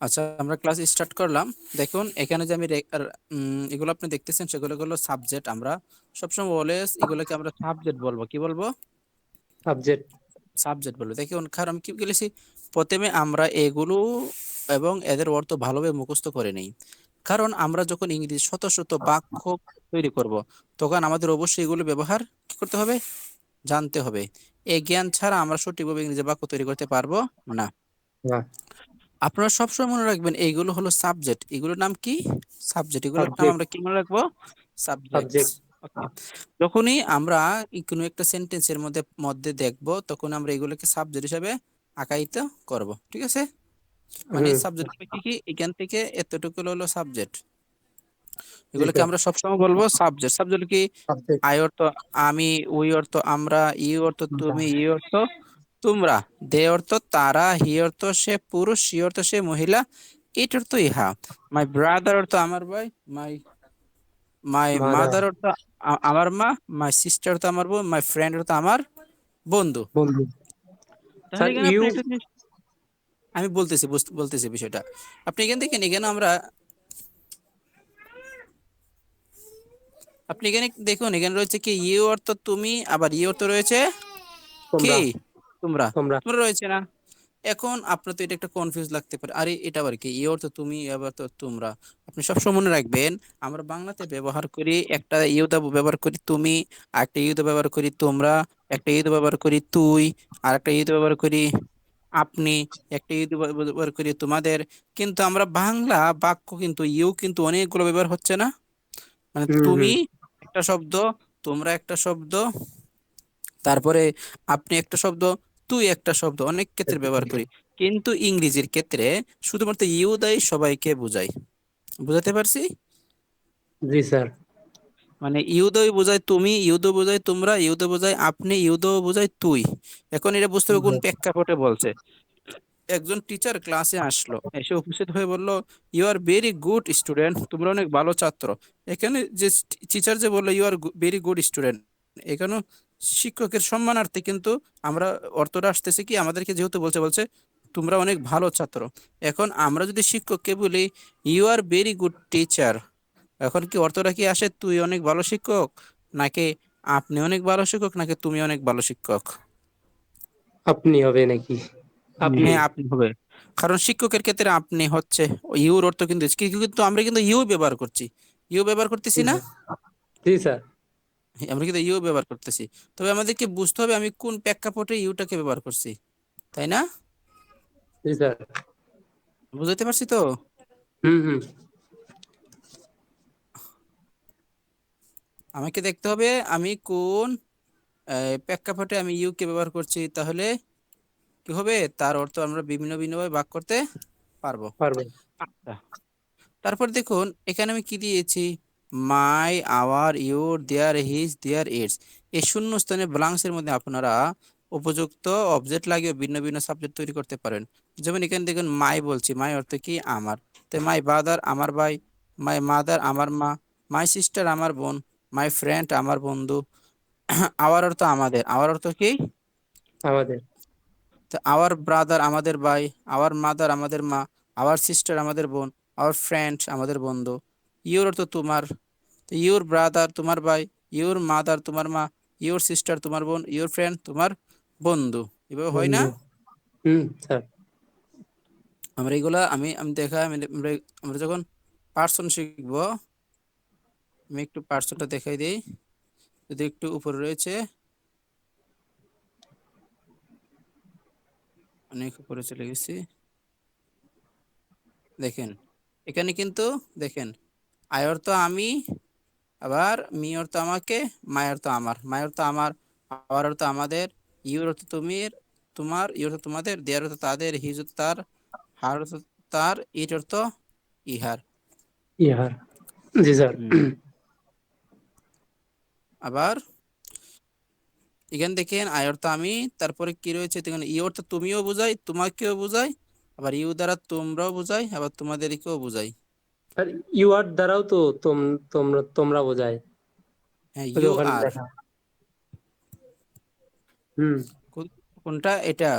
আচ্ছা, আমরা class start করলাম। দেখুন এখানে যে আমি এগুলো আপনি দেখতেছেন, সেগুলো হলো সাবজেক্ট। আমরা সবসময় অলওয়েজ এগুলোকে আমরা সাবজেক্ট বলবো। কি বলবো? সাবজেক্ট। সাবজেক্ট বলবো। দেখুন, কারণ কি বলেছি, প্রথমে আমরা এগুলো এবং এদের অর্থ ভালোভাবে মুখস্থ করে নেই। কারণ আমরা যখন ইংরেজি শত শত বাক্য তৈরি করব, তখন আমাদের অবশ্যই এগুলো ব্যবহার কি করতে হবে, জানতে হবে। এই জ্ঞান ছাড়া আমরা সঠিকভাবে ইংরেজি বাক্য তৈরি করতে পারবো না। না। আপনারা সবসময় মনে রাখবেন, এইগুলো হলো সাবজেক্ট। এগুলোর নাম কি? সাবজেক্ট। এগুলোর নাম সাবজেক্ট। আমরা কি মনে রাখবো? সাবজেক্টস। সাবজেক্ট। ওকে। যখনই আমরা কোনো একটা সেন্টেন্সের মধ্যে মধ্যে দেখব, তখন আমরা এগুলোকে সাবজেক্ট হিসাবে আখ্যায়িত করব। ঠিক আছে? মানে হুম। সাবজেক্ট কি কি, এখান থেকে এতটুকু হলো সাবজেক্ট। জি এগুলোকে স্যার। আমরা সবসময় বলবো সাবজেক্ট। সাবজেক্ট কি? সাবজেক্ট। আই অর্থ আমি, উই অর্থ আমরা, ইউ অর্থ আমরা। তুমি, ই অর্থ তোমরা, দে অর্থ তারা, হি অর্থ সে পুরুষ, সি অর্থ সে মহিলা, ইট অর্থ ইহা, মাই ব্রাদার অর্থ আমার ভাই, মাই মাই মাদার। মাদার অর্থ আমার মা, মাই সিস্টার অর্থ আমার বোন, মাই ফ্রেন্ড অর্থ আমার বন্ধু। বন্ধু। তাহলে স্যার এখানে ইউ। আপনি একটা জিনিস আমি বলতেছি, বলতেছি বিষয়টা। আপনি এখানে দেখেন, এখানে আমরা আপনি এখানে দেখুন, এখানে রয়েছে কি, ইউ অর্থ তুমি, আবার ই অর্থ রয়েছে কি, তোমরা। তোমরা। তোমরা। তোমরা রয়েছে না? এখন আপনার তো এটা একটা কনফিউজ লাগতে পারে, আরে এটা আবার কি, ই অর্থ তুমি, আবার তো তোমরা। আপনি সবসময় মনে রাখবেন, আমরা বাংলাতে ব্যবহার করি, একটা ইউদা ব্যবহার করি তুমি, আর একটা ইউদা ব্যবহার করি তোমরা, একটা ইউদা ব্যবহার করি তুই, আর একটা ইউদা ব্যবহার করি আপনি, একটা ইউদা ব্যবহার করি তোমাদের। কিন্তু আমরা বাংলা বাক্য কিন্তু ইউ কিন্তু অনেকগুলো ব্যবহার হচ্ছে না? মানে হুম তুমি হুম। একটা শব্দ, তোমরা একটা শব্দ, তারপরে আপনি একটা শব্দ, তুই একটা শব্দ, অনেক ক্ষেত্রে ব্যবহার করি। কিন্তু ইংরেজির ক্ষেত্রে শুধুমাত্র ইউ দাই সবাইকে বোঝায়। বুঝাতে পারছি? জি স্যার। মানে ইউদো বোঝায় তুমি, ইউদো বোঝায় তোমরা, ইউদো বোঝায় আপনি, ইউদো বোঝায় তুই। এখন এটা বুঝতে হবে কোন প্রেক্ষাপটে বলছে। একজন টিচার ক্লাসে আসলো, এসে উপস্থিত হয়ে বলল, you are very good student, তোমরা অনেক ভালো ছাত্র। এখানে যে টিচার যে বললো you are very good student, এখানে শিক্ষকের সম্মানার্থে কিন্তু আমরা অর্থটা আসতেছে কি, আমাদেরকে যেহেতু বলছে বলছে তোমরা অনেক ভালো ছাত্র। এখন আমরা যদি শিক্ষককে বলি you are very good teacher, এখন কি অর্থটা কি আসে, তুই অনেক ভালো শিক্ষক, নাকি আপনি অনেক ভালো শিক্ষক, নাকি তুমি অনেক ভালো শিক্ষক? আপনি হবে নাকি? আপনি। হ্যাঁ, আপনি হবে। কারণ শিক্ষকের ক্ষেত্রে আপনি হচ্ছে ইউর অর্থ কিন্তু কিন্তু আমরা কিন্তু ইউ ব্যবহার করছি। ইউ ব্যবহার করতেছি জি না? স্যার। জি স্যার। হ্যাঁ, আমরা কিন্তু ইউ ব্যবহার করতেছি। তবে আমাদেরকে বুঝতে হবে আমি কোন প্রেক্ষাপটে ইউটাকে ব্যবহার করছি, তাই না? জি স্যার। বুঝতে পারছি তো? হুম হুম। আমাকে দেখতে হবে আমি কোন প্রেক্ষাপটে আমি ইউ কে ব্যবহার করছি, তাহলে কি হবে, তার অর্থ আমরা বিভিন্ন ভিন্নভাবে ভাগ করতে পারবো। পারবেন। আচ্ছা, তারপর দেখুন এখানে আমি কি দিয়েছি, my, our, your, their, his, their, its. এই শূন্য স্থানে ব্লাঙ্কস এর মধ্যে আপনারা উপযুক্ত অবজেক্ট লাগিয়ে ভিন্ন ভিন্ন সাবজেক্ট তৈরি করতে পারেন। যেমন এখানে দেখুন, মাই বলছি, মাই অর্থ কি, আমার। তো মাই ব্রাদার আমার ভাই, মাই মাদার আমার মা, মাই সিস্টার আমার বোন, মাই ফ্রেন্ড আমার বন্ধু। আওয়ার অর্থ আমাদের, আওয়ার অর্থ কি, আমাদের। তো আওয়ার ব্রাদার আমাদের ভাই, আওয়ার মাদার আমাদের মা, আওয়ার সিস্টার আমাদের বোন, আওয়ার ফ্রেন্ড আমাদের বন্ধু। ইউর অর্থ তোমার, তো ইউর ব্রাদার তোমার ভাই, ইউর মাদার তোমার মা, ইউর সিস্টার তোমার বোন, ইউর ফ্রেন্ড তোমার বন্ধু। এভাবে হয় না? বন্ধু। হুম স্যার। আমরা এগুলা আমি আমি দেখা আমরা আমরা যখন পার্সন শিখবো, আমি একটু পার্সনটা দেখাই দিই। যদি একটু উপরে রয়েছে, অনেক উপরে চলে গেছি। দেখেন এখানে কিন্তু, দেখেন, আয় অর্থ আমি, আবার মি অর্থ আমাকে, মায় অর্থ আমার, মায় অর্থ আমার, আওয়ার অর্থ আমাদের, ইউর অর্থ তুমি, তোমার, ইউর অর্থ তোমাদের, দেয়ার অর্থ তাদের, হিজ অর্থ তার, হার অর্থ তার, ইট অর্থ ইহার। ইহার। জি স্যার। হুম। আবার এখানে দেখেন, আয় অর্থ আমি, তারপরে কি রয়েছে দেখেন, ই অর্থ তুমিও বোঝাই, তোমাকেও বোঝাই, আবার ইউ দ্বারা তোমরাও বোঝাই, আবার তোমাদেরকেও বোঝাই। আর ইউ আর দ্বারাও তো তোমরা তোমরা বোঝায়। হ্যাঁ, ওই যে ইউ ওখানে আর। লেখা। হুম। কোনটা এটা?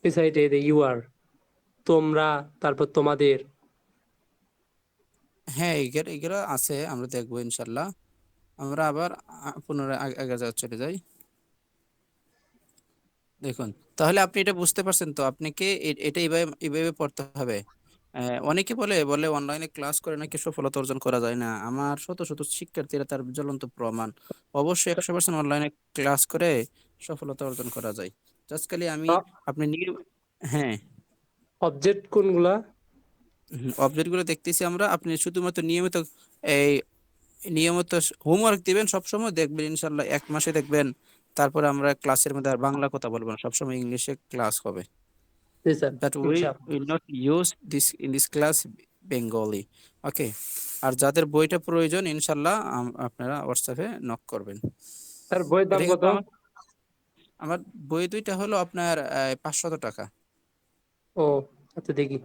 এই সাইডে ইউ আর তোমরা, তারপর তোমাদের। হ্যাঁ, এগুলো আছে, আমরা দেখবো ইনশাল্লাহ। আমরা আবার পুনরায় আগে চলে যাই। দেখুন, তাহলে আপনি এটা বুঝতে পারছেন তো, আপনাকে এটা এইভাবে এইভাবে পড়তে হবে। অনেকে বলে বলে অনলাইনে ক্লাস করে নাকি সফলতা অর্জন করা যায় না। আমার শত শত শিক্ষার্থীরা তার জ্বলন্ত প্রমাণ। অবশ্যই 100% অনলাইনে ক্লাস করে সফলতা অর্জন করা যায়। জাস্ট খালি আমি আপনি নিয়ে, হ্যাঁ, অবজেক্ট কোনগুলা? অবজেক্ট গুলো দেখতেছি আমরা। আপনি শুধুমাত্র নিয়মিত এই নিয়মিত হোমওয়ার্ক দিবেন, সবসময় দেখবেন ইনশাল্লাহ 1 মাসে দেখবেন। তারপরে আমরা ক্লাসের মধ্যে আর বাংলা কথা বলবো না, সবসময় ইংলিশে ক্লাস হবে। জি স্যার, That we ইনশাআল্লাহ। will not use this in this class Bengali. ওকে। আর যাদের বইটা প্রয়োজন ইনশাল্লাহ আপনারা হোয়াটসঅ্যাপে নক করবেন। স্যার বইয়ের দাম এটা কত? কিন্তু আমার আমার বই দুইটা হলো আপনার 500 টাকা। ও আচ্ছা, দেখি।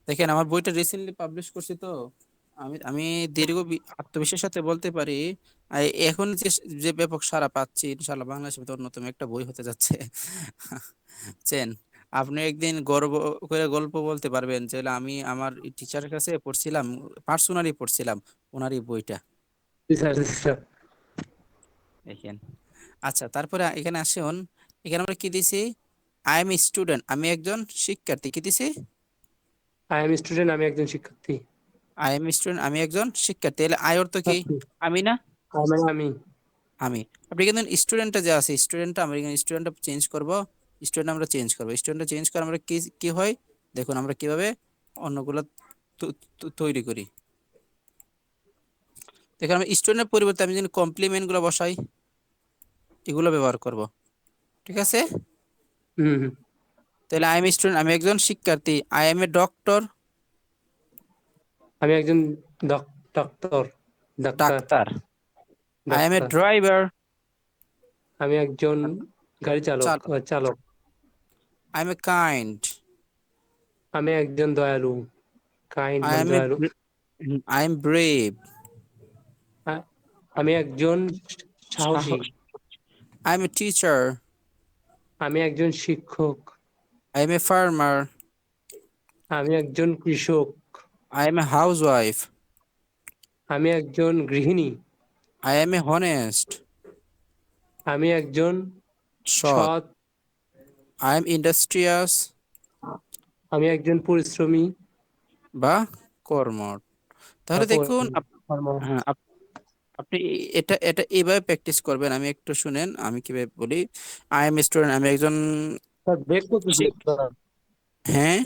দেখেন, আমার বইটা রিসেন্টলি পাবলিশ করছি তো। আমি আমি দীর্ঘ আত্মবিশ্বাসের সাথে বলতে পারি, এখন যে যে ব্যাপক সাড়া পাচ্ছি, ইনশাল্লাহ বাংলাদেশের ভিতরে অন্যতম একটা বই হতে যাচ্ছে। চেন, আপনি একদিন গর্ব করে গল্প বলতে পারবেন যে আমি আমার টিচারের কাছে পড়ছিলাম, পার্সোনালি পড়ছিলাম ওনারই বইটা। জি স্যার, জি স্যার। দেখেন। আচ্ছা, তারপরে এখানে আসুন। এখানে আমরা কি দিছি? আই এম স্টুডেন্ট, আমি একজন শিক্ষার্থী। কি দিছি? আই এম স্টুডেন্ট, আমি একজন শিক্ষার্থী। আই এম স্টুডেন্ট, আমি একজন শিক্ষার্থী। তাহলে আই অর্থ কি? ছাত্রী। আমি না? আমি। আমি। আপনি কিন্তু স্টুডেন্টটা যে আছে, স্টুডেন্টটা আমরা এখানে স্টুডেন্টটা চেঞ্জ করব। স্টুডেন্ট আমরা চেঞ্জ করব, স্টুডেন্টটা চেঞ্জ করে আমরা কি কি হয় দেখুন, আমরা কিভাবে অন্যগুলো তৈরি করি। দেখুন, আমি স্টুডেন্টের পরিবর্তে আমি যদি কমপ্লিমেন্ট গুলো বসাই, এগুলো ব্যবহার করব। ঠিক আছে? হুম হুম। তাহলে আই এম স্টুডেন্ট, আমি একজন শিক্ষার্থী। আই এম এ ডক্টর, আমি একজন doctor, doctor. Doctor. I M A doctor. Driver, আমি একজন গাড়ি চালক চালক। বা চালক। আই এম এ কাইন্ড, আমি একজন দয়ালু। কাইন্ড আই মানে এম এ দয়ালু। আই এম ব্রেভ, আমি একজন সাহসী। সাহস। আই এম এ টিচার, আমি একজন শিক্ষক। আই এম এ ফার্মার, আমি একজন কৃষক। I M a house wife, আমি একজন গৃহিণী। আই এম এ হনেস্ট, আমি একজন সৎ। সৎ। আই এম ইন্ডাস্ট্রিয়াস, আমি একজন পরিশ্রমী বা কর্মঠ। বা তাহলে দেখুন কর্মঠ। হ্যাঁ, আপনি এটা এটা এইভাবে প্র্যাকটিস করবেন। আমি একটু শুনেন আমি কিভাবে বলি। আই এম স্টুডেন্ট, আমি একজন স্যার ব্রেক করতেছিল। হ্যাঁ,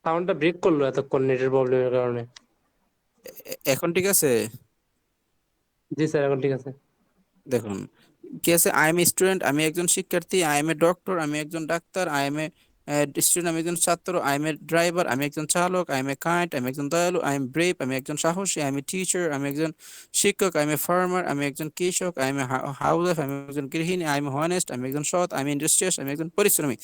সাউন্ডটা ব্রেক করলো এতক্ষণ নেটের প্রবলেমের কারণে। এখন ঠিক আছে? জি স্যার, এখন ঠিক আছে। দেখুন কি আছে, আই এম স্টুডেন্ট, আমি একজন শিক্ষার্থী। আই এম এ ডক্টর, আমি একজন doctor. I M a student, আমি একজন ছাত্র। আই এম এ ড্রাইভার, আমি একজন চালক। আই এম এ কাইন্ড, আমি একজন দয়ালু। আই এম ব্রেভ, আমি একজন সাহসী। আই এম এ টিচার, আমি একজন শিক্ষক। আই এম এ ফার্মার, আমি একজন কৃষক। I M a house wife, আমি একজন গৃহিণী। আই এম হনেস্ট, আমি একজন সৎ। আই এম ইন্ডাস্ট্রিয়াস, আমি একজন পরিশ্রমী।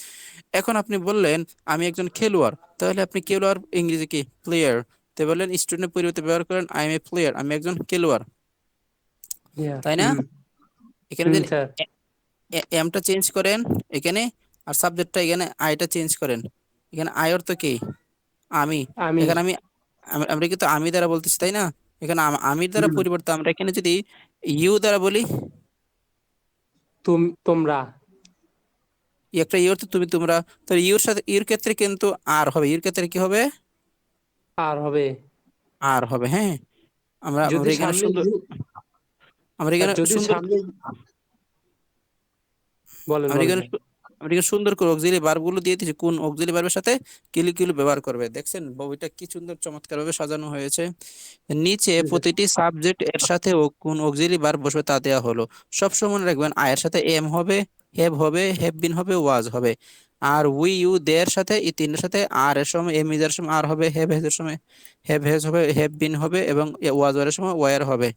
এখন আপনি বললেন আমি একজন খেলোয়াড়, তাহলে আপনি খেলোয়াড় ইংরেজি কি? প্লেয়ার। তো বললেন স্টুডেন্টের পরিবর্তে ব্যবহার করেন আই এম এ প্লেয়ার, আমি একজন খেলোয়াড়। তাই না? হুম এখানে হুম যদি স্যার। এমটা চেঞ্জ করেন এখানে, আর সাবজেক্টটা এখানে আইটা চেঞ্জ করেন। এখানে আই অর্থ কি? আমি। আমি। এখানে আমরা কিন্তু আমি দ্বারা বলতেছি, তাই না? এখানে আমির দ্বারা হুম। পরিবর্তে আমরা এখানে যদি ইউ দ্বারা বলি, তোমরা। একটা ই অর্থ তুমি তোমরা। তো ইউর সাথে ইউর ক্ষেত্রে কিন্তু আর হবে, ইউর ক্ষেত্রে কি হবে? আর হবে। আর হবে, হ্যাঁ। আমরা আমরা যদি এখানে সামনে সুন্দর, আমরা স্যার এখানে যদি সুন্দর সামনে বলেন আমরা বলেন এখানে স্যার। আমরা এখানে সুন্দর করে অক্সিলারি ভার্ব গুলো দিয়ে দিয়েছি, কোন অক্সিলারি ভার্বের সাথে কিলি কিলি ব্যবহার করবে। দেখছেন বইটা কি সুন্দর চমৎকার ভাবে সাজানো হয়েছে। নিচে জি স্যার। প্রতিটি সাবজেক্ট এর সাথে ও কোন অক্সিলারি ভার্ব বসবে তা দেওয়া হলো। সব সময় মনে রাখবেন, আয়ের সাথে এম হবে, হ্যাভ হবে, হ্যাভ বিন হবে, ওয়াজ হবে। আর উই ইউ দের সাথে এই তিনটার সাথে আর এর সময় এম ইজ এর সময় আর হবে, হ্যাভ হ্যাজ এর সময় হ্যাভ হ্যাজ হবে, হ্যাভ বিন হবে, এবং ওয়াজ এর সময় ওয়ার হবে।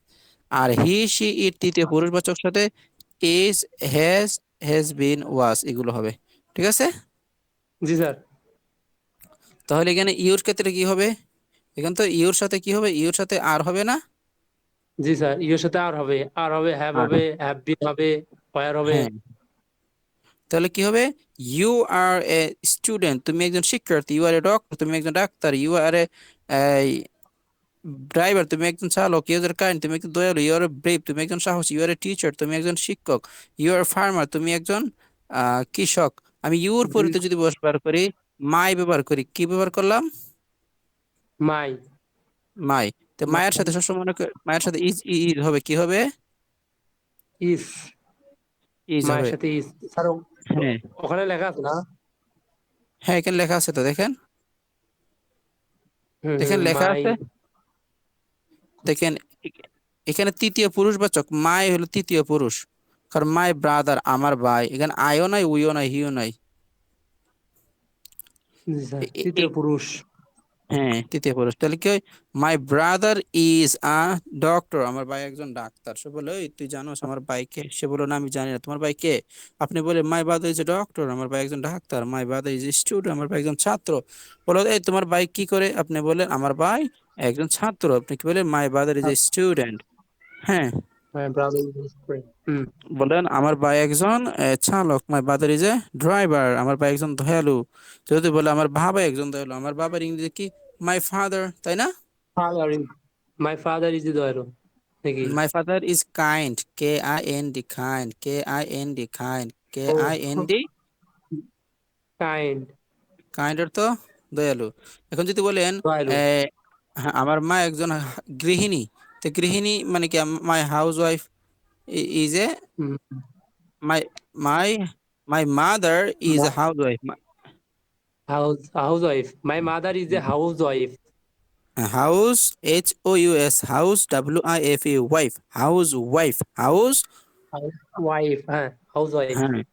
আর হি সি ইট তৃতীয় পুরুষবাচক সাথে ইজ, হ্যাজ বিন, ওয়াজ এগুলো হবে। ঠিক আছে? জি স্যার। তাহলে এখানে ইউর ক্ষেত্রে কি হবে? এখানে তো ইউর সাথে কি হবে? ইউর সাথে আর হবে না? জি স্যার, ইয়ের সাথে আর হবে, আর হবে, হ্যাভ আর, হবে, হ্যাভ বিন হবে, ওয়্যার হবে। হ্যাঁ। তাহলে কি হবে? ইউ আর এ স্টুডেন্ট, তুমি একজন শিক্ষার্থী। ইউ আর এ ডক্টর, তুমি একজন ডাক্তার। ইউ আর এ ড্রাইভার, তুমি একজন চালক। ইউ আর কাইন্ড, তুমি একজন দয়ালু। ইউ আর ব্রেভ, তুমি একজন সাহসী। ইউ আর টিচার, তুমি একজন শিক্ষক। ইউ আর ফার্মার, তুমি একজন কৃষক। আমি ইউর পরিতে যদি ব্যবহার করি, মাই ব্যবহার করি, কি ব্যবহার করলাম? মাই। মাই। তো মায়ের সাথে সবসময় মনে মায়ের সাথে ইজ ইজ হবে, কি হবে? ইস। ইজ মায়ের হবে। সাথে ইস। স্যার হ্যাঁ, ওখানে লেখা আছে না? হ্যাঁ, এখানে লেখা আছে তো, দেখেন। হুম দেখেন হুম, লেখা মাই। আছে, দেখেন। এখানে তৃতীয় পুরুষবাচক মাই হলো তৃতীয় পুরুষ। কারণ মাই ব্রাদার, আমার ভাই। এখানে আইও নাই, উইও নাই, হিও নাই। জি স্যার, এ- এ- তৃতীয় এ- পুরুষ। হ্যাঁ, তৃতীয় পুরুষ। তাহলে কি হয়? মাই ব্রাদার ইজ আ ডক্টর, আমার ভাই একজন ডাক্তার। সে বলে, "ওই, তুই জানোস আমার ভাই কে?" সে বললো, "না, আমি জানি না। তোমার ভাই কে?" আপনি বলে, "মাই ব্রাদার ইজ এ ডক্টর, আমার ভাই একজন doctor. My brother is a student, আমার ভাই একজন ছাত্র।" বলো, "এই, তোমার ভাই কি করে?" আপনি বলেন, "আমার ভাই একজন ছাত্র।" আপনি কি বলেন? My brother is a student. হ্যাঁ। My brother is student. হুম। বলেন, "আমার ভাই একজন চালক।" My brother is a driver, আমার ভাই একজন দয়ালু। যদি বলে, "আমার বাবা একজন দয়ালু", আমার বাবার ইংরেজি কি? মাই ফাদার, তাই না? Father is, my father is দয়ালু নাকি? My father is kind, KIND, kind, KIND, kind, ও, KIND। কাইন্ড। কাইন্ড অর্থ দয়ালু। এখন যদি বলেন, দয়ালু। আহ, হ্যাঁ, আমার মা একজন গৃহিণী। তো গৃহিণী মানে কি? My house wife is a, hmm. My my my mother is a house wife. House wife, my mother is a house wife. House, HOUS, house, WIFE, wife, house wife, house. House wife, হ্যাঁ, house wife. হ্যাঁ,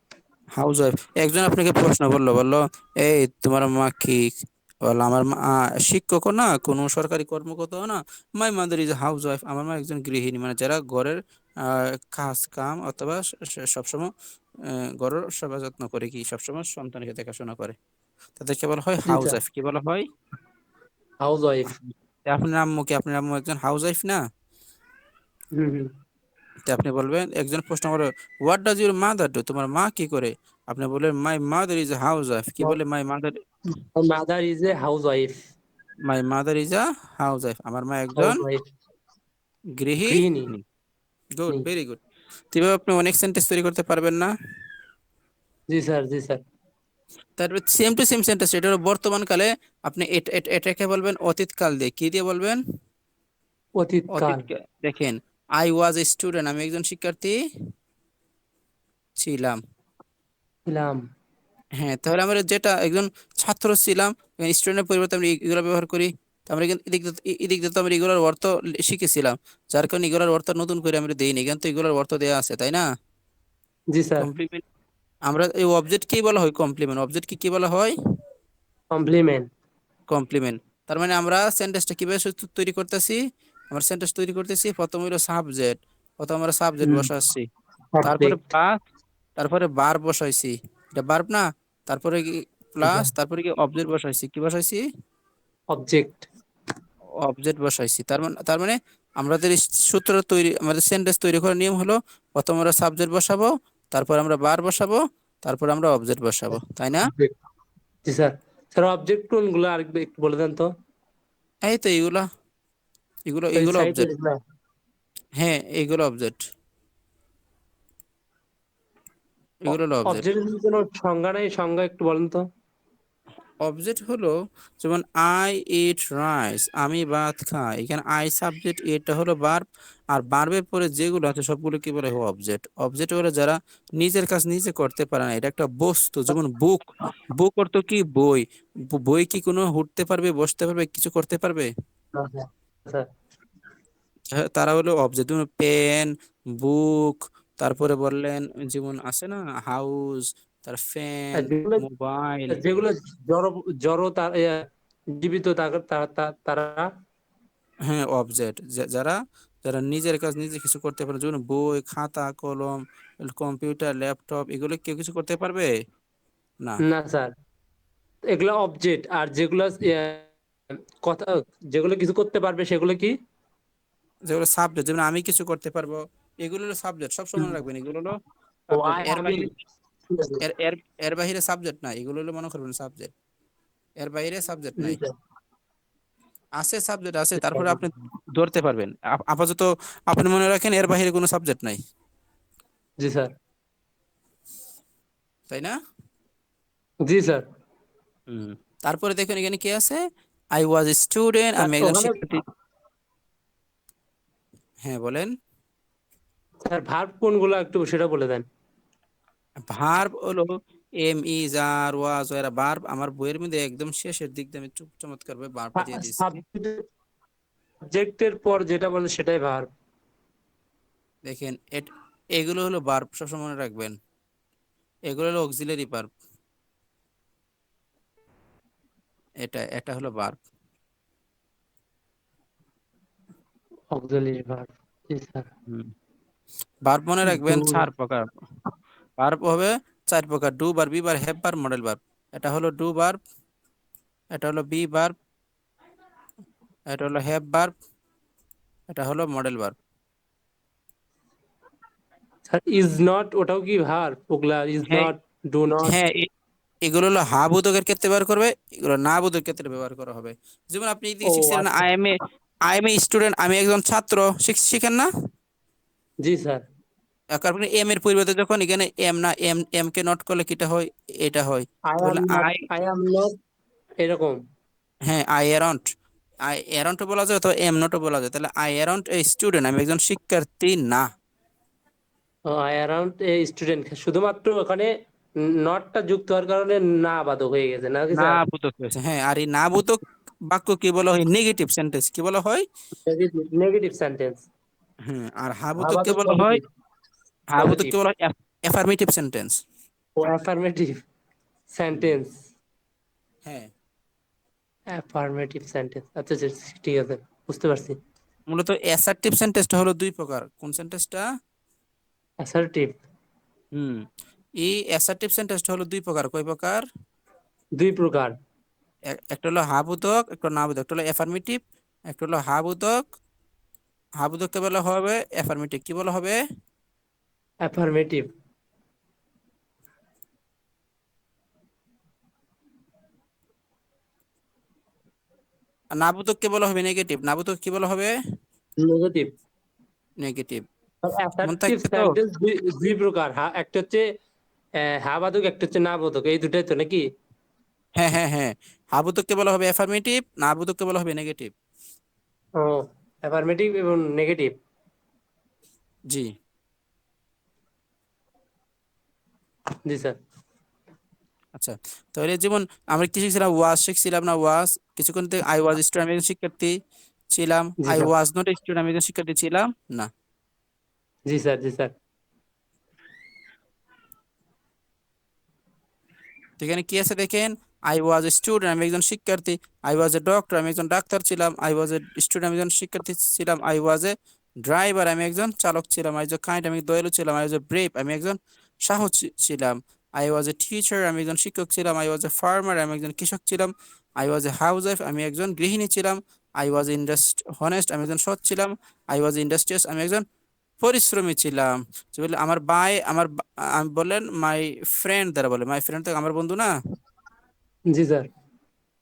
house wife. একজন আপনাকে প্রশ্ন করলো, বললো, "এই, তোমার মা কি?" বললো, "আমার মা শিক্ষকও না, কোনো সরকারি কর্মকর্তাও না। My mother is house wife, আমার মা একজন গৃহিণী।" মানে যারা ঘরের কাজ কাম অথবা সবসময় ঘরের সেবা যত্ন করে, কি সবসময় সন্তানকে দেখাশোনা করে, তাদেরকে বলা হয় জি হাউস স্যার, ওয়াইফ। কি বলা হয়? House wife. আপনার আম্মু কি? আপনার আম্মু একজন হাউস ওয়াইফ না? হুম হুম। তো আপনি বলবেন, একজন প্রশ্ন করে, "what does your mother do?" তোমার মা কি করে? আপনি বলবেন, "my mother is house wife." কি বলে? My mother mother is a house wife. My mother is a house wife, আমার মা হাউস একজন ওয়াইফ, গৃহিণী। গৃহিণী। Good, very good. এভাবে আপনি অনেক সেন্টেন্স তৈরি করতে পারবেন না? জি স্যার, জি স্যার। তারপরে সেম টু সেম সেন্টেন্স, এটা হলো বর্তমান কালে। আপনি এটাকে বলবেন অতীতকাল দিয়ে। কি দিয়ে বলবেন? অতীতকাল। অতীত। দেখেন, আই ওয়াজ এ স্টুডেন্ট, আমি একজন শিক্ষার্থী ছিলাম। ছিলাম। হ্যাঁ, তাহলে আমরা যেটা একজন ছাত্র ছিলাম, স্টুডেন্টের পরিবর্তে আমরা এগুলো ব্যবহার করি। তো আমরা এদিক দিয়ে তো আমরা এগুলোর অর্থ শিখেছিলাম। যার কারণে এগুলোর অর্থ নতুন করে আমরা দেইনি, এখানে তো এগুলোর অর্থ দেওয়া আছে, তাই না? জি স্যার। কমপ্লিমেন্ট। আমরা এই অবজেক্ট কি বলা হয়? কমপ্লিমেন্ট। অবজেক্ট কি কি বলা হয়? কমপ্লিমেন্ট। কমপ্লিমেন্ট। তার মানে আমরা সেন্টেন্সটা কিভাবে তৈরি করতেছি? আমরা সেন্টেন্স তৈরি করতেছি, প্রথম হলো সাবজেক্ট। প্রথম আমরা সাবজেক্ট হুম। বসাচ্ছি, তারপরে সাবজেক্ট। প্লাস, তারপরে ভার্ব বসাইছি। এটা ভার্ব না? তারপরে কি প্লাস, তারপরে কি অবজেক্ট বসাইছি। কি বসাইছি? অবজেক্ট। অবজেক্ট বসাইছি। তার মানে আমাদের এই সূত্র তৈরি, আমাদের সেন্টেন্স তৈরি করার নিয়ম হলো, প্রথম আমরা সাবজেক্ট বসাবো, তারপর আমরা ভার্ব বসাবো, তারপর আমরা অবজেক্ট বসাবো, তাই না? অবজেক্ট। জি স্যার। স্যার অবজেক্ট কোনগুলো আরেকবার একটু বলে দেন তো? এই তো এইগুলা, এগুলো ওই এগুলো সাইডে অবজেক্ট। এগুলা? হ্যাঁ, এইগুলো অবজেক্ট, এগুলো হলো অবজেক্ট। অবজেক্টের কোনো সংজ্ঞা নাই, সংজ্ঞা একটু বলেন তো? অবজেক্ট হলো, যেমন আই ইট রাইস, আমি ভাত খাই। এখানে আই সাবজেক্ট, এটা হলো ভার্ব। আর ভার্বের পরে যেগুলো আছে সবগুলো কি বলে? অবজেক্ট। অবজেক্ট হলো যারা নিজের কাজ নিজে করতে পারে না, এটা একটা বস্তু। যেমন বুক। বুক অর্থ কি? বই। বই কি কোনো উঠতে পারবে, বসতে পারবে, কিছু করতে পারবে? না, স্যার। স্যার। হ্যাঁ, তারা হলো অবজেক্ট। যেমন পেন, বুক, তারপরে বললেন, যেমন আছে না, হাউস, তার ফ্যান, আর যেগুলো, মোবাইল। যেগুলো জড়, জড় তার জীবিত তারা। হ্যাঁ, অবজেক্ট। যারা যারা নিজের কাজ নিজে কিছু করতে পারে, যেমন বই, খাতা, কলম, কম্পিউটার, ল্যাপটপ, এগুলো কেউ কিছু করতে পারবে না। না স্যার, এগুলো অবজেক্ট। আর যেগুলো কথা, যেগুলো কিছু করতে পারবে সেগুলো কি? যেগুলো সাবজেক্ট, যেমন আমি কিছু করতে পারবো, এগুলো হলো সাবজেক্ট। সব সময় হুম। রাখবেন, এগুলো হলো ও, সাবজেক্ট। আই এর আমি। বাইরে, এর এর এর বাইরে সাবজেক্ট নাই, এগুলো হলো মনে করবেন সাবজেক্ট, এর বাইরে সাবজেক্ট জি নাই। স্যার। আছে সাবজেক্ট আছে, তারপরে আপনি ধরতে পারবেন। আপাতত আপনি মনে রাখেন এর বাইরে কোনো সাবজেক্ট নাই, জি স্যার। তাই না? জি স্যার। হুম। তারপরে দেখুন এখানে কি আছে, I was a student, sir আমি একজন ওখানে শিক্ষার্থী। হ্যাঁ বলেন। স্যার ভার্ব কোনগুলো একটু সেটা বলে দেন। ভার্ব হলো এম ইজ আর ওয়াজ, এরা ভার্ব। আমার বইয়ের মধ্যে একদম শেষের দিক দিয়ে আমি চমৎকার ভাবে ভার্বটা দিয়ে দিয়েছি। সাবজেক্টের পর যেটা বলে সেটাই ভার্ব। দেখেন এগুলো হলো ভার্ব, সবসময় মনে রাখবেন। এগুলো হলো অক্সিলারি ভার্ব, এটা হলো ভার্ব। Auxiliary verb. জি স্যার। হুম। ভার্ব মনে ডু। রাখবেন চার প্রকার। ভার্ব হবে চার প্রকার: do verb, be verb, have verb, modal verb. এটা হলো ডু ভার্ব, এটা হলো বি ভার্ব, এটা হলো হ্যাভ ভার্ব, এটা হলো modal verb. Sir is not ওটাও কি ভার্ব? ওগুলা ইজ হ্যাঁ, নট, ডু নট। হ্যাঁ, এগুলো হলো হা বোধকের ক্ষেত্রে ব্যবহার করবে, এগুলো না বোধকের ক্ষেত্রে ব্যবহার করা হবে। যেমন আপনি এদিকে ও শিখছিলেন আচ্ছা। আই এম এ স্টুডেন্ট, আমি একজন ছাত্র, শিখেন না? জি স্যার। এখন আপনি এম এর পরিবর্তে যখন এখানে এম না এম এম কে নট করলে কিটা হয়, এটা হয়। আই তো অ্যাম বললে not, I, I am not, এরকম। হ্যাঁ আই অ্যারন্ট, আই অ্যারন্ট বলা যায়, তো এম নটও বলা যায়। তাহলে আই অ্যারন্ট এ স্টুডেন্ট, আমি একজন শিক্ষার্থী না। আই অ্যারাউন্ড এ স্টুডেন্ট, শুধুমাত্র ওখানে নটটা যুক্ত হওয়ার কারণে না বাদক হয়ে গেছে নাকি না স্যার? বোধক হয়েছে, হ্যাঁ। আর এই না বোধক বাক্য কি বলা হয়? নেগেটিভ সেন্টেন্স কি বলা হয়? Negative sentence. হ্যাঁ। আর হা বোধক কে আবাদক বলা হয়? পজিটিভ। হা বোধক পজিটিভ। কে বলা হয়? Affirmative sentence. ও অ্যাফার্মেটিভ সেন্টেন্স। হ্যাঁ। অ্যাফার্মেটিভ সেন্টেন্স, আচ্ছা আচ্ছা, ঠিক আছে, বুঝতে পারছি। মূলত অ্যাসার্টিভ সেন্টেন্সটা হলো দুই প্রকার। কোন সেন্টেন্সটা? অ্যাসার্টিভ। হুম। এই অ্যাসার্টিভ সেন্টেন্সটা হলো দুই প্রকার। কয় প্রকার? দুই প্রকার। একটা হলো হা বোধক, একটা হলো না বোধক। একটা হলো অ্যাফার্মেটিভ, একটা হলো হা বোধক। হা বোধককে বলা হবে অ্যাফার্মেটিভ, কি বলা হবে? অ্যাফার্মেটিভ। আর না বোধককে বলা হবে নেগেটিভ। না বোধক কি বলা হবে? নেগেটিভ। নেগেটিভ। মন অ্যাসার্টিভ থাকবে তো? সেন্টেন্স দুই দুই প্রকার, একটা হচ্ছে হা বাদক, একটা হচ্ছে না বাদক, এই দুটাই তো নাকি? হ্যাঁ, হ্যাঁ, হ্যাঁ। হা বোধককে বলা হবে অ্যাফার্মেটিভ, না বোধককে বলা হবে নেগেটিভ। ও, অ্যাফার্মেটিভ এবং নেগেটিভ। জি। জি স্যার। আচ্ছা, তাহলে যেমন আমরা কি শিখছিলাম? ওয়াজ শিখছিলাম না? ওয়াজ কিছুক্ষণ থেকে আই ওয়াজ স্টুডেন্ট, আমি একজন শিক্ষার্থী ছিলাম। G I sir. Was not student, আমি একজন শিক্ষার্থী ছিলাম না। জি স্যার। জি স্যার। তো এখানে কি আছে দেখেন, আই ওয়াজ এ স্টুডেন্ট, আমি একজন শিক্ষার্থী। আই ওয়াজ এ ডক্টর, আমি একজন ডাক্তার ছিলাম। আই ওয়াজ এ স্টুডেন্ট, আমি একজন শিক্ষার্থী ছিলাম। আই ওয়াজ এ ড্রাইভার, আমি একজন চালক ছিলাম। আই ওয়াজ এ কাইন্ড, আমি দয়ালু ছিলাম। আই ওয়াজ এ ব্রেভ, আমি একজন সাহস ছিলাম। আই ওয়াজ এ টিচার, আমি একজন শিক্ষক ছিলাম। আই ওয়াজ এ ফার্মার, আমি একজন কৃষক ছিলাম। I was a house wife, আমি একজন গৃহিণী ছিলাম। আই ওয়াজ হনেস্ট, আমি একজন সৎ ছিলাম। আই ওয়াজ ইন্ডাস্ট্রিয়াস, আমি একজন পরিশ্রমী ছিলাম। যে বলে আমার ভাই, আমি বললেন মাই ফ্রেন্ড দ্বারা, বলে মাই ফ্রেন্ড তো আমার বন্ধু না। জি স্যার।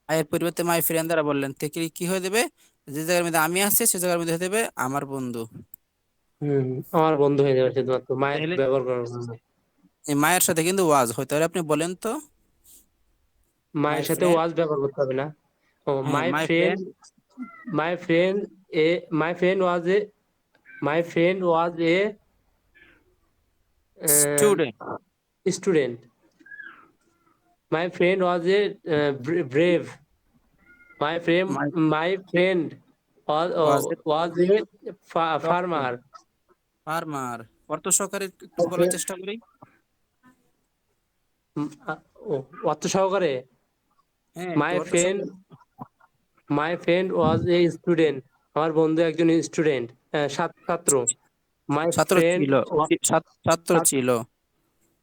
এর পরিবর্তে মাই ফ্রেন্ড দ্বারা বললেন থেকে কি হয়ে যাবে? যে জায়গার মধ্যে আমি আছি সে জায়গার মধ্যে হয়ে যাবে আমার বন্ধু। হম, আমার বন্ধু হয়ে যাবে শুধুমাত্র মায়ের তাহলে ব্যবহার করার জন্য। এই মায়ের সাথে কিন্তু ওয়াজ হয়, তাহলে আপনি বলেন তো। মায়ের মায়ের সাথে ফ্রেন্ড, ওয়াজ ব্যবহার করতে হবে না? ও, হ্যাঁ my my friend. Friend my friend a my friend was a my friend was a student, student. My friend was a brave. My friend my my friend was was a doctor, farmer. Farmer. অর্থ সহকারে একটু বলার চেষ্টা করি। ও, অর্থ সহকারে। হ্যাঁ একটু মাই অর্থ ফ্রেন্ড সহকারে। মাই ফ্রেন্ড ওয়াজ এ স্টুডেন্ট। আমার বন্ধু একজন স্টুডেন্ট, ছাত্র। মাই ছাত্র ফ্রেন্ড ছিল, ছাত্র ছিল।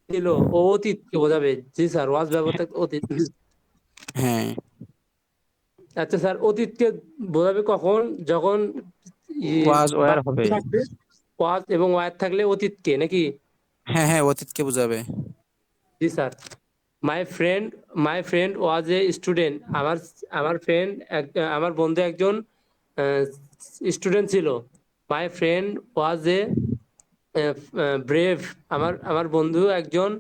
ছিল। ও অতীতকে বোঝাবে। জি স্যার, ওয়াজ ব্যবহার হ্যাঁ, থাকতে অতীত। হ্যাঁ, আচ্ছা স্যার, অতীতকে বোঝাবে কখন? যখন ওয়াজ ওয়ার বাক্য হবে। থাকবে, ওয়াজ এবং ওয়ার থাকলে অতীতকে নাকি? হ্যাঁ, হ্যাঁ, অতীতকে বোঝাবে। জি sir. My friend my friend was a student. আমার ফ্রেন্ড আমার বন্ধু একজন স্টুডেন্ট ছিল। My friend was a brave. আমার বন্ধু একজন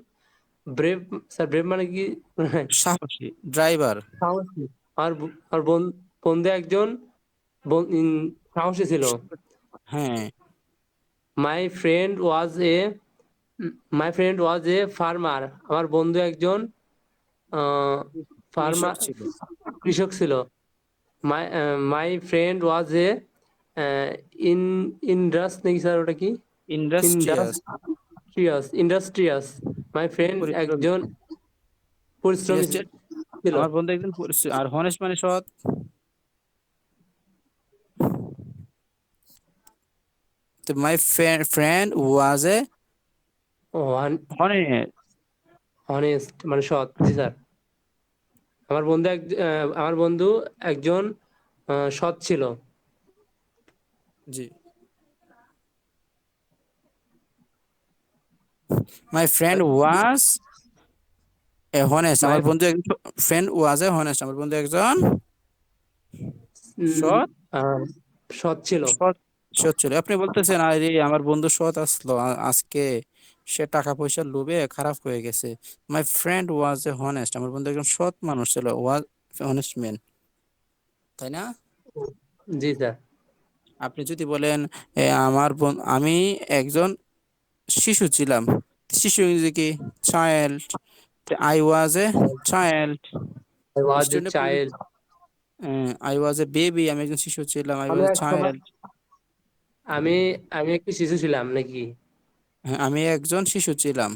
ব্রেভ। স্যার ব্রেভ মানে কি? সাহসী ড্রাইভার। সাহসী। আমার বন্ধু একজন সাহসী ছিল। হ্যাঁ, মাই friend was a my friend was A farmer. আমার বন্ধু একজন কৃষক ফার্মার, ছিল। কৃষক ছিল। My friend was A in Indus নাকি স্যার ওটা কি? ইন্ডাস্ট্রিয়াস। ইন্ডাস্ট্রিয়াস। মাই ফ্রেন্ড পরিশ্রমী। একজন পরিশ্রমী ইন্ডাস্ট্রিয়াল। ছিল। আমার বন্ধু একজন আর হনেস্ট মানে সৎ। তো মাই friend was A honest. Honest মানে সৎ। জি স্যার। আমার বন্ধু একজন সৎ ছিল। জি। মাই ফ্রেন্ড ওয়াজ এ হনেস্ট। মাই আমার বন্ধু একজন ফ্রেন্ড ওয়াজ এ হনেস্ট। আমার বন্ধু একজন সৎ। সৎ ছিল। সৎ। সৎ ছিল। আপনি বলতেছেন আরে আমার বন্ধু সৎ আসলো আজকে, সে টাকা পয়সার লোভে খারাপ হয়ে গেছে। মাই ফ্রেন্ড ওয়াজ এ হনেস্ট। আমার বন্ধু একজন সৎ মানুষ ছিল, ওয়াজ হনেস্ট ম্যান, তাই না? জি স্যার। আপনি যদি বলেন আমি একজন শিশু ছিলাম, শিশু ইংরেজি কি? Child. I was a child. I was a student. Child. I was A baby. আমি একজন শিশু ছিলাম, আই আমি ওয়াজ এ এক সময় চাইল্ড। আমি আমি একটি শিশু ছিলাম নাকি? আমি একজন শিশু ছিলাম।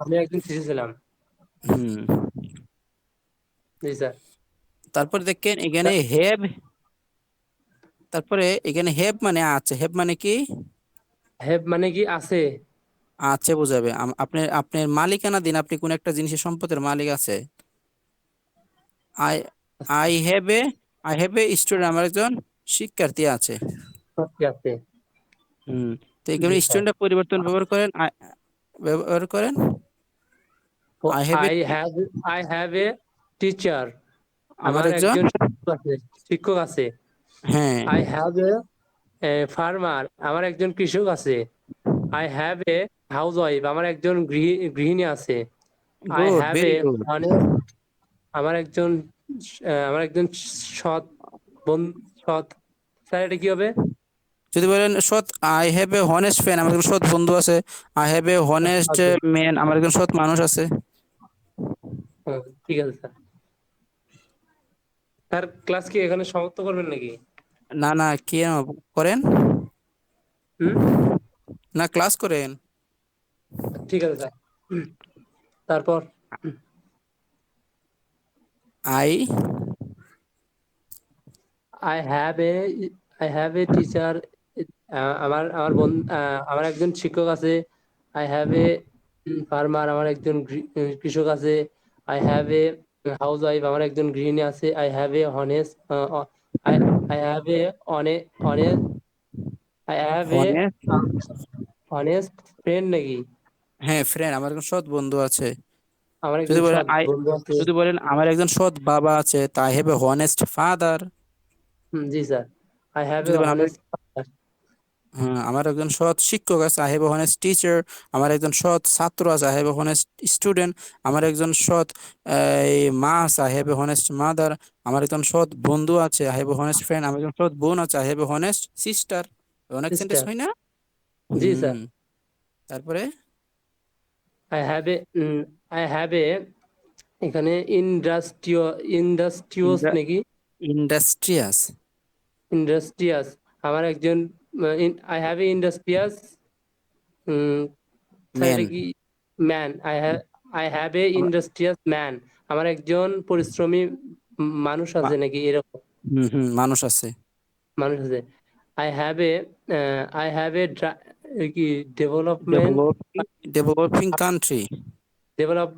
আমি একজন শিশু ছিলাম। হুম। জি স্যার। তারপরে দেখেন এখানে হ্যাভ। তারপরে এখানে হ্যাভ মানে আছে। হ্যাভ মানে কি? হ্যাভ মানে কি আছে? আছে বোঝাবে। আপনার আপনার মালিকানা দিন, আপনি কোন একটা জিনিসের সম্পদের মালিক আছে। I I have a I have A student. আমার একজন শিক্ষার্থী আছে। সত্যি আছে। হুম। তো জি এখানে স্যার। স্টুডেন্ট পরিবর্তন ব্যবহার করেন। I have a I have a teacher. আমার আমার একজন। একজন শিক্ষক আছে। হ্যাঁ। I have a farmer. আমার একজন কৃষক আছে। I have a housewife. আমার একজন গৃহিণী আছে। I good, have a very good. Honest. আমার একজন আমার একজন সৎ সৎ। স্যার এটা কি হবে? যদি বলেন সৎ, I have a honest friend. আমার একজন সৎ বন্ধু আছে। I have a honest okay. Man. আমার একজন সৎ মানুষ আছে। ঠিক আছে স্যার। স্যার ক্লাস কি এখানে সমাপ্ত করবেন নাকি? না না, কি করেন? হুম। না, ক্লাস করেন। ঠিক আছে স্যার। তারপর I I have a I have a teacher. আমার একজন শিক্ষক আছে। I have a farmer. আমার একজন কৃষক আছে। I have a housewife. আমার একজন গৃহিণী আছে। I have a honest I I have a অনে honest I have a honest. Honest friend নাকি? হ্যাঁ, ফ্রেন্ড। আমার একজন সৎ বন্ধু আছে। আমার যদি একজন বলেন সৎ বন্ধু আছে। যদি বলেন আমার একজন সৎ বাবা আছে, তা I have a honest father. G sir. I have এ যদি বলেন হনেস্ট। হ্যাঁ, আমার একজন সৎ শিক্ষক আছে, I have a honest teacher. আমার একজন সৎ ছাত্র আছে, I have a honest student. আমার একজন সৎ মা আছে, I have a honest mother. আমার একজন সৎ বন্ধু আছে, I have a honest friend. আমার একজন সৎ বোন আছে, I have a honest sister. অনেক সেন্টেন্স সিস্টার। হয় না? জি হুম। স্যার। তারপরে I have a I have এ এখানে ইন্ডাস্ট্রিয়াস নাকি? Industrious industrious. আমার একজন I have A industrious sir man. এটা কি? Man. I have A industrious man. আমার একজন পরিশ্রমী মানুষ আছে নাকি এরকম? হুম হুম, মানুষ আছে। মানুষ আছে। I have a I have a কি development developing developing country. Develop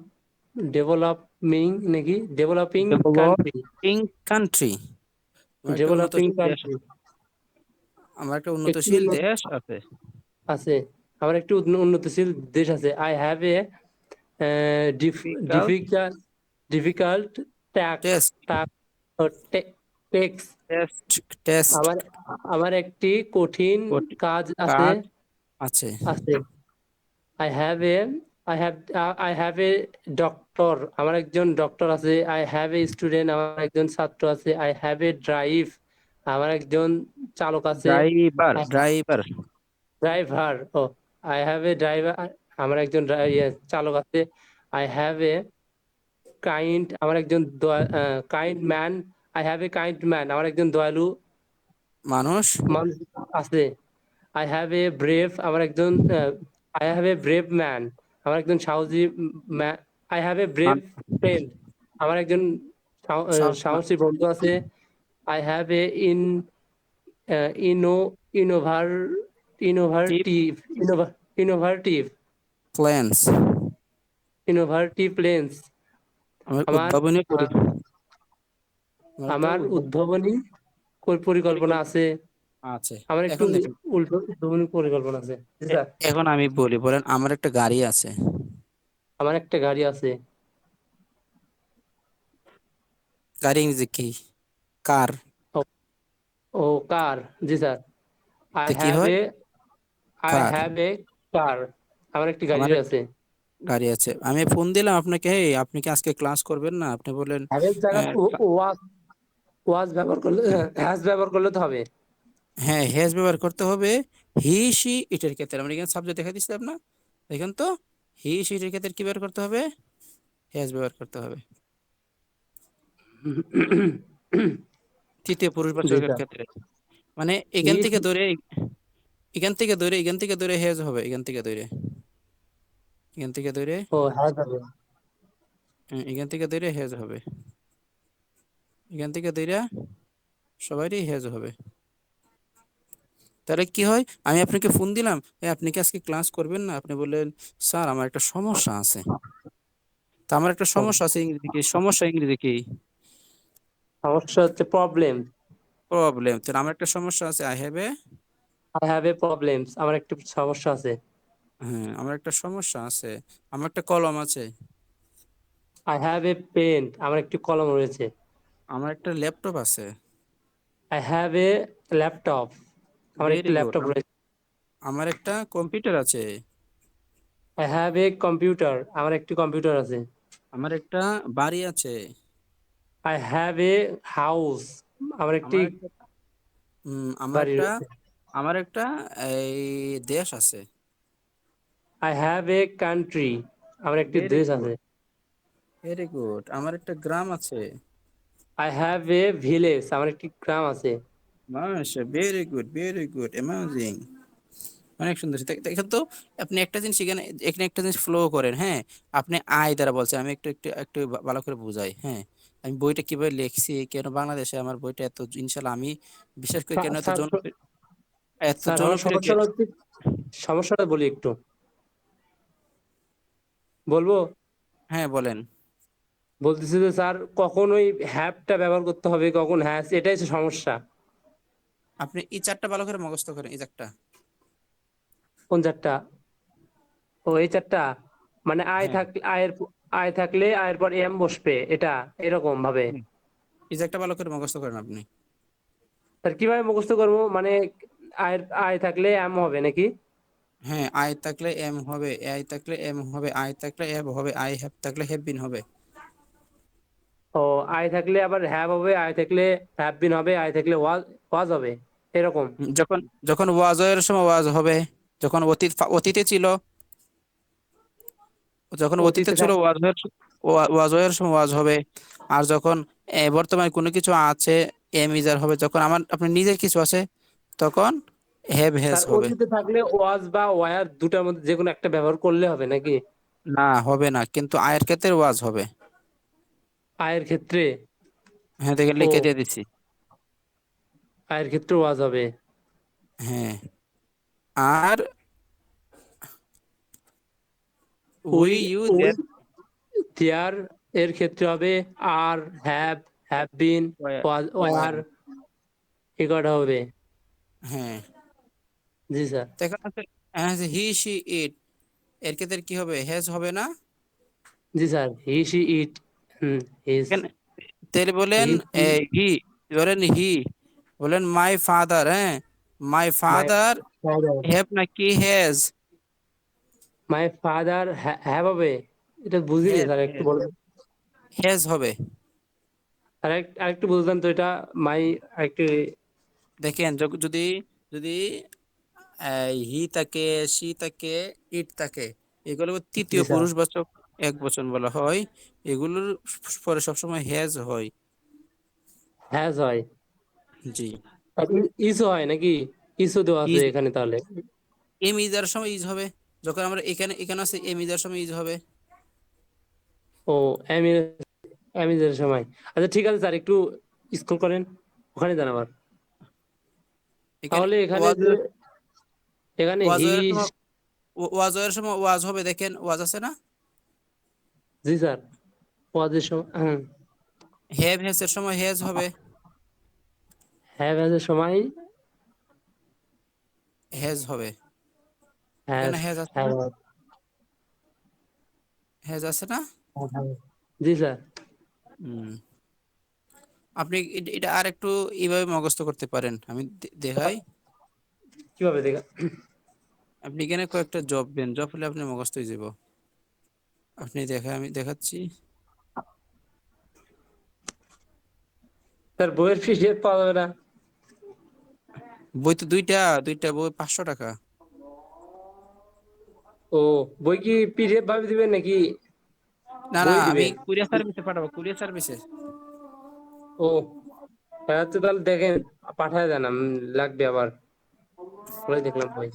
developing নাকি? Developing country. Developing country. আমার একটা ডেভেলপিং উন্নতশীল দেশ কান্ট্রি। আমার একটা একটি উন্নতশীল উন্নত দেশ আছে। আছে। আমার একটি উন্নতশীল দেশ আছে। I have a difficult difficult difficult task test টাক টেক্স। টেস্ট টেস্ট আমার আমার একটি কঠিন কাজ আছে কাজ আছে। আছে I have a I have a doctor, আমার একজন ডক্টর আছে। আই হ্যাভ এ স্টুডেন্ট, আমার একজন ছাত্র আছে। আই হ্যাভ এ ড্রাইভ, আমার একজন চালক আছে। ড্রাইভার ড্রাইভার ড্রাইভার, ও আই হ্যাভ এ ড্রাইভার, আমার একজন চালক আছে। আই হ্যাভ এ কাইন্ড, আমার একজন kind man. I have a kind man, আমার একজন দয়ালু মানুষ। মানুষ আছে। আই হ্যাভ এ ব্রেভ, আমার একজন I have a brave man, আমার একজন সাহসী I have a brave man- friend, আমার একজন সাহসী বন্ধু আছে। আই হ্যাভ এ ইনো innovative innovative innovative plans. Innovative plans. আমার আমার উদ্ভাবনী আহ, আমার একটা আমার উদ্ভাবনী পরিকল্পনা পরিকল্পনা আছে। আছে। আমার একটু এখন দেখেন, উদ্ভাবনী পরিকল্পনা আছে। জি স্যার। এখন আমি বলি, বলেন আমার একটা গাড়ি আছে। আমার একটা গাড়ি আছে। গাড়ি ইংরেজি কি? কার। ও ও কার। জি স্যার। আই তে কি হ্যাভ হয়? A I car. Have a কার, আমার একটি গাড়ি আমার একটা আছে। গাড়ি আছে, আমি ফোন দিলাম আপনাকে, hey, আপনি কি আজকে ক্লাস করবেন না? আপনি বলেন হ্যাভ এর জায়গা ওয়াজ ওয়াজ ব্যবহার করলে, হ্যাজ ব্যবহার করলে তো হবে। হ্যাঁ, হ্যাজ ব্যবহার করতে হবে। হি সি ইটের ক্ষেত্রে আমরা এখানে সাবজেক্ট দেখা দিচ্ছিলাম না? দেখেন তো, হি সি ইটের ক্ষেত্রে কি ব্যবহার করতে হবে? হ্যাজ ব্যবহার করতে হবে। তৃতীয় জি পুরুষবাচকের স্যার। ক্ষেত্রে, মানে হি এখান থেকে ধরে হ্যাজ হবে, এখান থেকে ধরে ও হ্যাজ হবে। এখান থেকে ধরে হ্যাজ হবে, এখান থেকে ধরে সবারই হ্যাজ হবে। তাহলে কি হয়, আমি আপনাকে ফোন দিলাম, আপনি কি আজকে ক্লাস করবেন না? আপনি বললেন স্যার আমার একটা সমস্যা আছে। তা আমার একটা ও, সমস্যা আছে ইংরেজি কি? সমস্যা ইংরেজি কি? সমস্যা হচ্ছে প্রবলেম। প্রবলেম। তাহলে আমার একটা সমস্যা আছে, I have a. I have A problems, আমার একটি সমস্যা আছে। হ্যাঁ, আমার একটা সমস্যা আছে। আমার একটা কলম আছে। আই হ্যাভ এ পেন, আমার একটি কলম রয়েছে। আমার একটা ল্যাপটপ আছে। আই হ্যাভ এ ল্যাপটপ, আমার একটি ভেরি গুড। ল্যাপটপ রয়েছে। আমার একটা কম্পিউটার আছে। আই হ্যাভ এ কম্পিউটার, আমার একটি কম্পিউটার আছে। আমার একটা বাড়ি আছে। আই হ্যাভ এ হাউস, আমার একটি আমার একটা আমার বাড়ি একটা রয়েছে। আমার একটা এই দেশ আছে। আই হ্যাভ এ কান্ট্রি, আমার একটি ভেরি দেশ গুড, আছে। Very good. আমার একটা গ্রাম আছে। আই হ্যাভ এ ভিলেজ, আমার একটি গ্রাম আছে। মাশা, very good, very good, amazing. অনেক সুন্দর। দেখেন তো, আপনি একটা জিনিস এখানে, এখানে একটা জিনিস ফ্লো করেন। হ্যাঁ, আপনি আয় দ্বারা বলছেন, আমি একটু একটু একটু ভালো করে বুঝাই। হ্যাঁ, আমি বইটা কিভাবে লিখছি, কেন বাংলাদেশে আমার বইটা এত, ইনশাল্লাহ আমি বিশেষ করে কেন এত স্যার জনপ্রিয়, এত স্যার আমার জনপ্রিয় সমস্যাটা হচ্ছে, সমস্যাটা বলি একটু, বলবো? হ্যাঁ বলেন। বলতেছি যে স্যার, কখন ওই হ্যাভটা ব্যবহার করতে হবে, কখন হ্যাজ, এটাই হচ্ছে সমস্যা। আপনি এই চারটা ভালো করে মুখস্থ করেন, এই চারটা। কোন চারটা? ও এই চারটা, মানে হ্যাঁ, আয় থাকলে আয়ের পর এম বসবে, এটা এরকম ভাবে। হুম, এই চারটা ভালো করে মুখস্থ করেন আপনি। স্যার কিভাবে মুখস্থ করবো, মানে আয় থাকলে এম হবে নাকি? হ্যাঁ, আই থাকলে এম হবে, আই থাকলে এম হবে, আই থাকলে এম হবে, আই হ্যাভ থাকলে হ্যাভ বিন হবে। ও, আয় থাকলে আবার হ্যাভ হবে, আয় থাকলে হ্যাভ বিন হবে, আয় থাকলে ওয়াজ ওয়াজ হবে, এরকম। যখন যখন ওয়াজ এর সময় ওয়াজ হবে, যখন অতীতে ছিল, যখন অতীতে অতীতে ছিল থাক ওয়াজ এর সময় ওয়াজ হবে। আর যখন বর্তমানে কোনো কিছু আছে, এম ইজার হবে। যখন আমার আপনার নিজের কিছু আছে, তখন হ্যাভ হ্যাজ স্যার হবে। অতীতে থাকলে ওয়াজ বা ওয়ার দুটার মধ্যে যে কোনো একটা ব্যবহার করলে হবে নাকি? না, হবে না, কিন্তু আয়ের ক্ষেত্রে ওয়াজ হবে। আয়ের ক্ষেত্রে? হ্যাঁ, দেখে ও, লিখে দিয়ে দিচ্ছি। আয়ের ক্ষেত্রে ওয়াজ হবে। হ্যাঁ, আর ওই উই ইউ ওই দ্যাট। দেয়ার এর ক্ষেত্রে হবে আর, হ্যাভ বিন, ওয়ার, এ কটা হবে। হ্যাঁ, জি স্যার। তো এখন আছে হি সি ইট, এর ক্ষেত্রে কি হবে? হ্যাজ হবে না? জি sir, he see it, his, এখানে তাহলে বলেন হি সি, হি, বলেন হি, বলেন মাই ফাদার, হ্যাঁ, my my father father, have নাকি হ্যাজ? মাই ফাদার হ্যাভ হবে, এটা বুঝিনি হ্যাজ স্যার, একটু হ্যাজ বলবেন? হ্যাজ হবে। আরেকটু বুঝলাম তো এটা, মাই, আরেকটু। দেখেন যদি যদি হি থাকে, সি থাকে, ইট থাকে, এগুলো জি তৃতীয় স্যার, পুরুষবাচক এক বচন বলা হয়। এগুলোর পরে সবসময় হ্যাজ হয়। হ্যাজ হয়। জি। আর ইসও হয় নাকি? ইসও দেওয়া আছে ইজ, এখানে তাহলে। এম ইজার সময় ইজ হবে। যখন আমরা এখানে এখানে আছে এম ইজার সময় ইজ হবে। ও, এম, এমিজের সময়। আচ্ছা ঠিক আছে স্যার, একটু স্ক্রল করেন, ওখানে যান আবার। এখানে তাহলে এখানে ওয়াজ, যে, এখানে হি, ওয়াজের সময় ওয়াজের সময় ওয়াজ হবে, দেখেন ওয়াজ আছে না? জি স্যার, ওয়াজের সময়, হ্যাভ হ্যাজের সময় হ্যাজ হবে। হ্যাভ এর সময় হ্যাজ হবে। এখানে হ্যাজ, হ্যাজ আছে হ্যাভ, না? হ্যাজ আছে না? জি স্যার। হুম। আপনি এটা আর একটু এইভাবে মুখস্থ করতে পারেন, আমি দেখাই। কিভাবে দেখা? আপনি এখানে কয়েকটা জব দেন, জব হলে আপনি মুখস্থ হয়ে যাব। আপনি আমি দেখাচ্ছি। স্যার বইয়ের ফি শেষ পাওয়া যাবে না? বই তো দুইটা, দুইটা বই 500 টাকা। ও, বই কি পিডিএফ ভাবে দিবেন নাকি না না, বই আমি দিবেন? কুরিয়ার সার্ভিসে পাঠাবো, কুরিয়ার সার্ভিসে। ও, আচ্ছা তাহলে দেখেন, পাঠায় দেন, লাগবে আবার, বলে দেখলাম বই।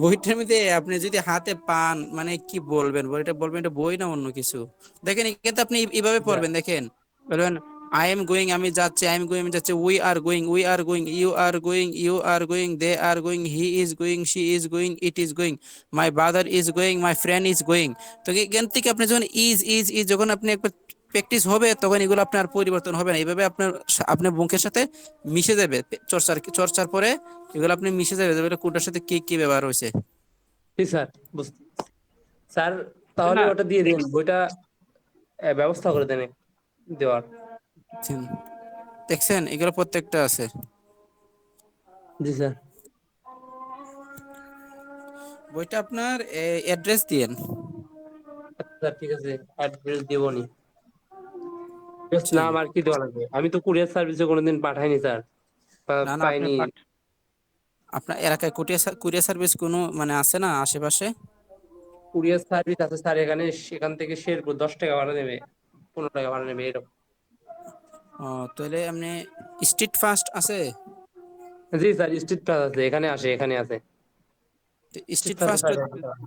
বইটার মধ্যে আপনি যদি হাতে পান, মানে কি বলবেন, বইটা বলবেন এটা বই না অন্য কিছু। দেখেন এক্ষেত্রে আপনি এইভাবে স্যার, পড়বেন, দেখেন বলবেন আই এম গোয়িং, আমি যাচ্ছি, আই এম গোয়িং, আমি যাচ্ছি, we are going, we are going, you are going, you are going, they are going, he is going, she is going, it is going, my brother is going, my friend is going. তো এখান থেকে আপনি যখন is is is যখন আপনি একবার practice হবে, তখন এগুলো আপনার পরিবর্তন হবে না, এইভাবে আপনার আপনার মুখের সাথে মিশে যাবে। চর্চার চর্চার পরে এগুলো আপনি মিশে যাবে, যে কোনটার সাথে কি কি ব্যবহার হয়েছে। জি স্যার, স্যার বুঝছেন তাহলে না? ওটা দিয়ে দিন, বইটা ব্যবস্থা করে দেন দেওয়ার। দেখছেন, দেখছেন এগুলো প্রত্যেকটা আছে। জি স্যার। বইটা আপনার অ্যাড্রেস দিয়েন। আচ্ছা ঠিক আছে, অ্যাড্রেস দেবনি। বুঝছেন? নাম আর কি দেওয়া লাগবে? আমি তো কুরিয়ার সার্ভিসে কোনোদিন পাঠাইনি স্যার, না না, আপনি পাইনি। আপনার এলাকায় কুরিয়ার সার্ভিস কোনো মানে আছে না আশেপাশে? কুরিয়ার সার্ভিস আছে স্যার, এখানে সেখান থেকে শেরপুর 10 টাকা ভাড়া নেবে, 15 টাকা ভাড়া নেবে এরকম। ও, তাহলে আপনি স্ট্রিট ফাস্ট আছে? জি স্যার, স্ট্রিট প্লাজা আছে, এখানে আসে, এখানে আছে। Street street plaza fast sir.